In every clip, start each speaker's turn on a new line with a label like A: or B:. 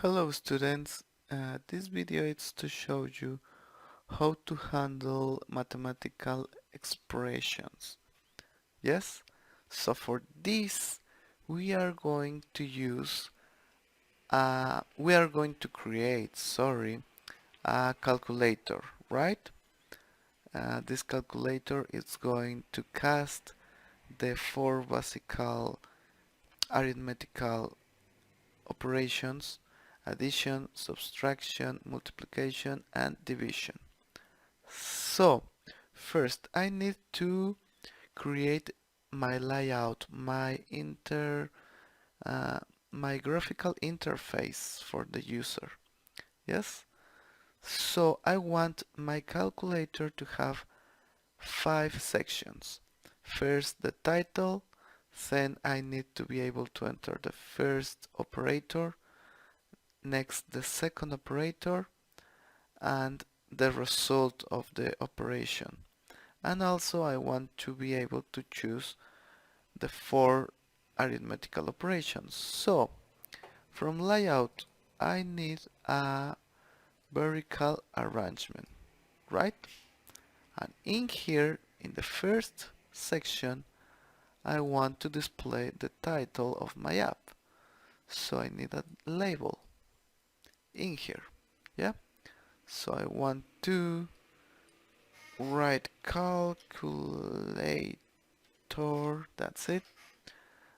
A: Hello students, this video is to show you how to handle mathematical expressions. Yes? So for this we are going to create, a calculator, right? This calculator is going to cast the four basic arithmetical operations: addition, subtraction, multiplication, and division. So, first I need to create my layout, uh, my graphical interface for the user. Yes? So I want my calculator to have 5 sections. First the title, then I need to be able to enter the first operator, next the second operator, and the result of the operation. And also I want to be able to choose the four arithmetical operations. So from layout I need a vertical arrangement, right? And in here, in the first section, I want to display the title of my app. So I need a label in here. Yeah? So I want to write calculator, that's it.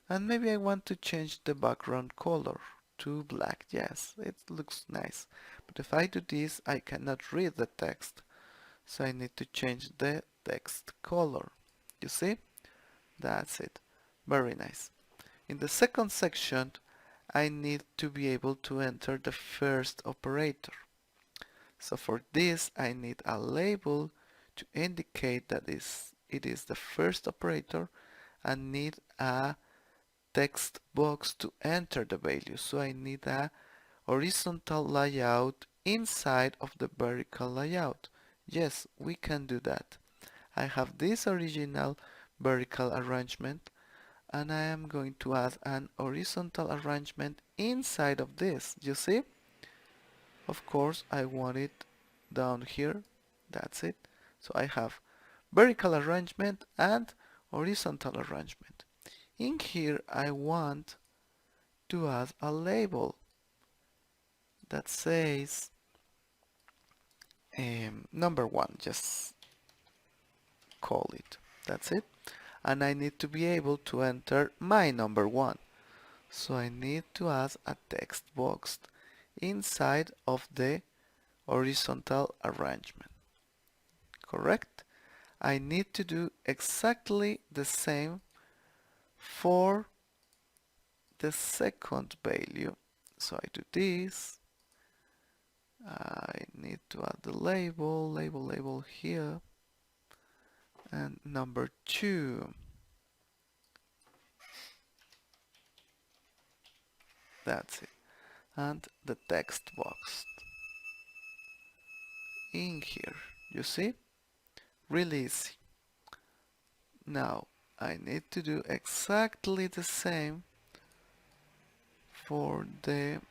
A: And maybe I want to change the background color to black. Yes, it looks nice. But if I do this, I cannot read the text. So I need to change the text color. You see? That's it. Very nice. In the second section, I need to be able to enter the first operator. So for this, I need a label to indicate that it is the first operator, and need a text box to enter the value. So I need a horizontal layout inside of the vertical layout. Yes, we can do that. I have this original vertical arrangement, and I am going to add an horizontal arrangement inside of this. You see? Of course, I want it down here. That's it. So I have vertical arrangement and horizontal arrangement. In here, I want to add a label that says number one. Just call it. That's it. And I need to be able to enter my number one. So I need to add a text box inside of the horizontal arrangement. Correct? I need to do exactly the same for the second value. So I do this. I need to add the label here, and number 2. That's it. And the text box in here. You see? Really easy. Now I need to do exactly the same for the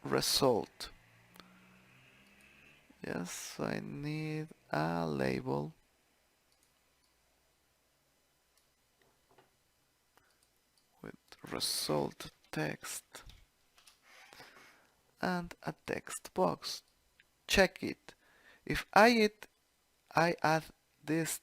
A: result. Yes, I need a label with result text and a text box. Check it. If I add this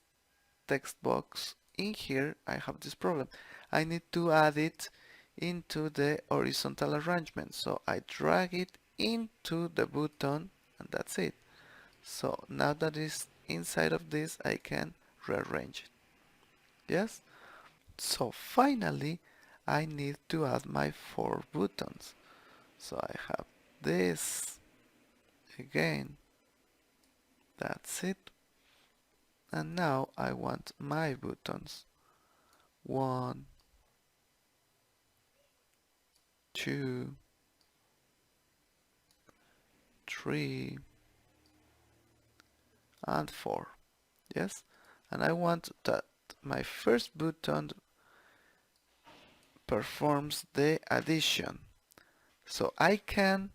A: text box in here, I have this problem. I need to add it into the horizontal arrangement. So I drag it into the button, and that's it. So now that it's inside of this, I can rearrange it. Yes? So finally, I need to add my 4 buttons. So I have this again. That's it. And now I want my buttons. 1, 2, 3, and 4. Yes? And I want that my first button performs the addition. So I can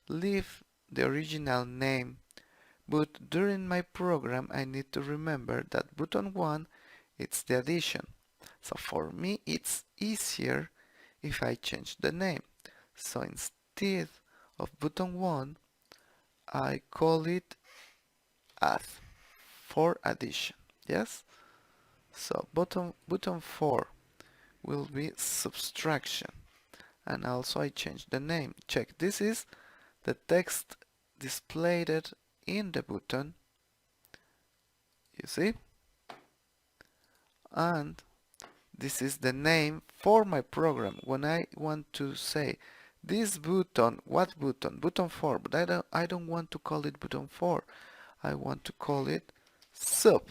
A: leave the original name, but during my program I need to remember that button 1 it's the addition. So for me it's easier if I change the name. So instead of button 1, I call it add for addition. Yes? So button 4 will be subtraction. And also I change the name. Check, this is the text displayed in the button, you see? And this is the name for my program. When I want to say this button, what button? Button 4, but I don't want to call it button 4. I want to call it sub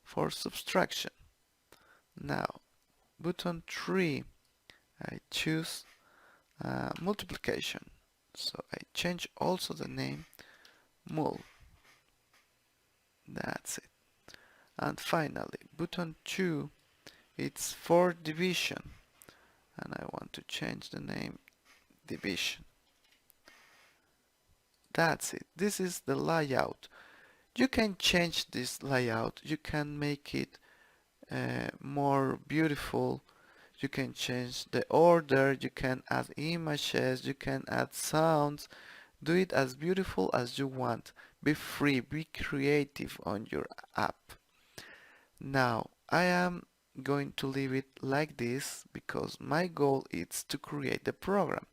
A: for subtraction. Now, button 3, I choose multiplication. So I change also the name mul. That's it. And finally, button 2, it's for division. And I want to change the name division. That's it. This is the layout. You can change this layout. You can make it more beautiful. You can change the order. You can add images. You can add sounds. Do it as beautiful as you want. Be free. Be creative on your app. Now, I am going to leave it like this because my goal is to create the program.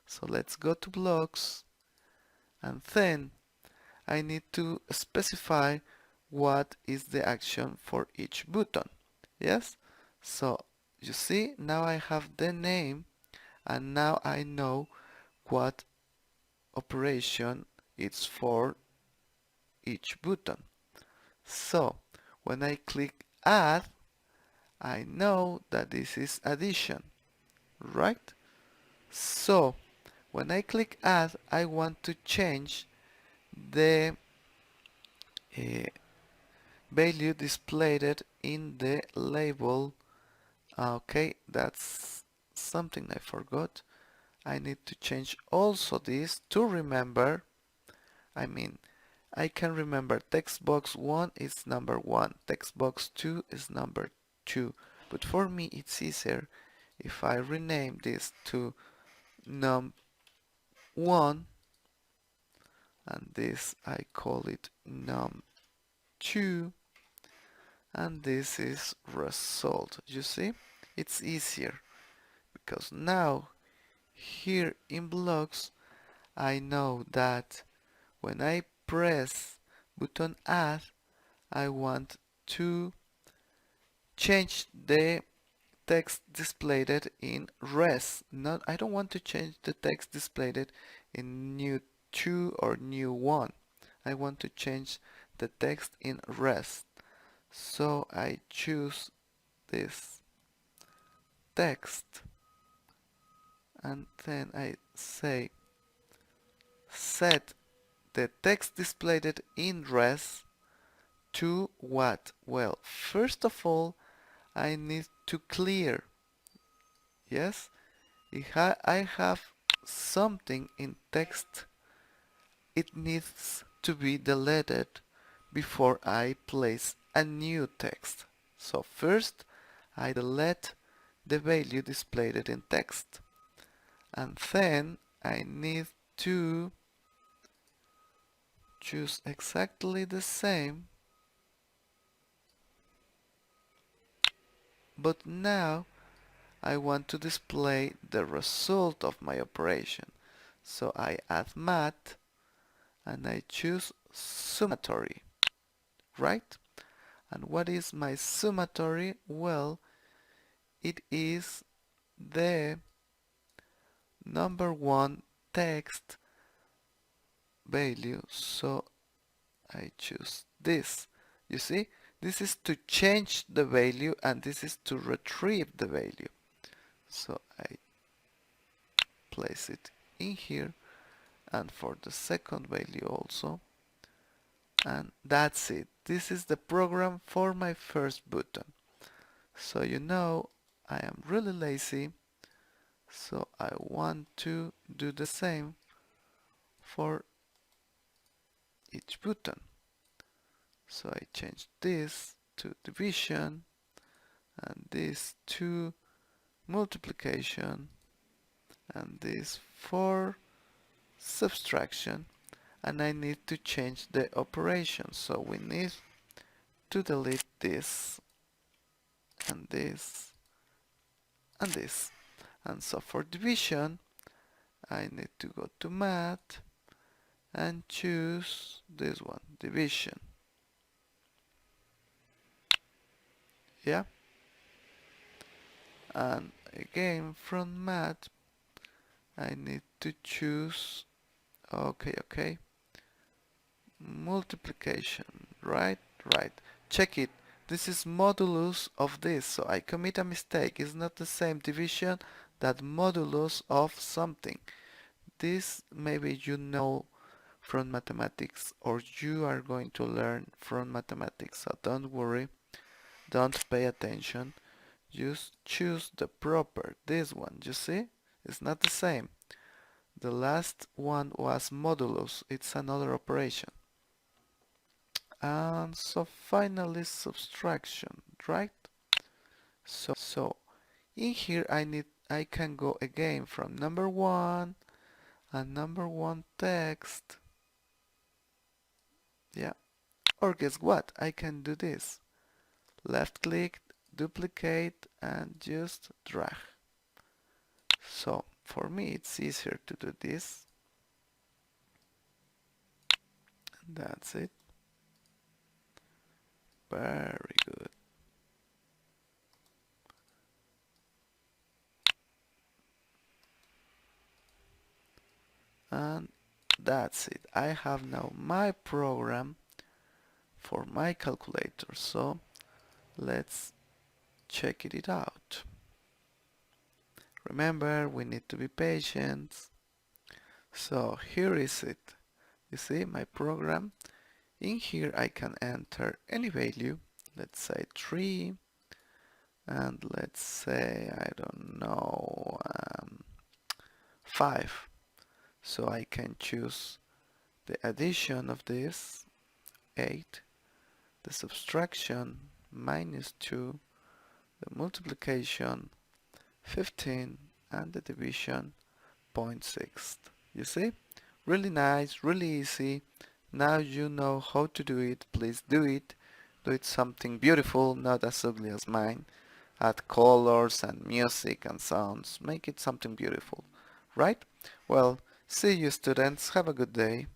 A: So let's go to blocks, and then I need to specify what is the action for each button. Yes? So you see, now I have the name, and now I know what operation it's for each button. So when I click add, I know that this is addition, right? So when I click add, I want to change the uh, value displayed in the label. Okay, that's something I forgot. I need to change also this to remember. I mean, I can remember text box 1 is number 1, text box 2 is number 2. But for me it's easier if I rename this to num1, and this I call it num2, and this is result. You see, it's easier because now here in blocks I know that when I press button add, I want to change the text displayed in res. Not, I don't want to change the text displayed in new 2 or new 1. I want to change the text in res. So I choose this text, and then I say set the text displayed in res to what? Well, first of all, I need to clear. Yes, if I have something in text, it needs to be deleted before I place a new text. So first, I delete the value displayed in text, and then I need to choose exactly the same, but now I want to display the result of my operation. So I add math and I choose summatory, right? And what is my summatory? Well, it is the number 1 text value. So I choose this. You see, this is to change the value and this is to retrieve the value. So I place it in here, and for the second value also, and that's it. This is the program for my first button. So you know I am really lazy, so I want to do the same for each button. So I change this to division and this to multiplication and this for subtraction, and I need to change the operation, so we need to delete this and this and this. And so for division I need to go to math and choose this one, division. Yeah, and again from math I need to choose, okay, multiplication, right, check it, this is modulus of this, so I commit a mistake, it's not the same division that modulus of something. This maybe you know from mathematics, or you are going to learn from mathematics, so don't worry, don't pay attention, just choose the proper, this one, you see, it's not the same. The last one was modulus, it's another operation. And so finally subtraction, right? So in here I can go again from number one and number one text. Yeah. Or guess what? I can do this. Left click, duplicate and just drag. So for me it's easier to do this. That's it. Very good. And that's it. I have now my program for my calculator. So let's check it out. Remember, we need to be patient. So here is it. You see my program. In here I can enter any value. Let's say 3. And let's say, I don't know, 5. So I can choose the addition of this, 8, the subtraction, -2, the multiplication, 15, and the division, 0.6. You see? Really nice, really easy. Now you know how to do it. Please do it. Do it something beautiful, not as ugly as mine. Add colors and music and sounds. Make it something beautiful. Right? Well, see you students. Have a good day.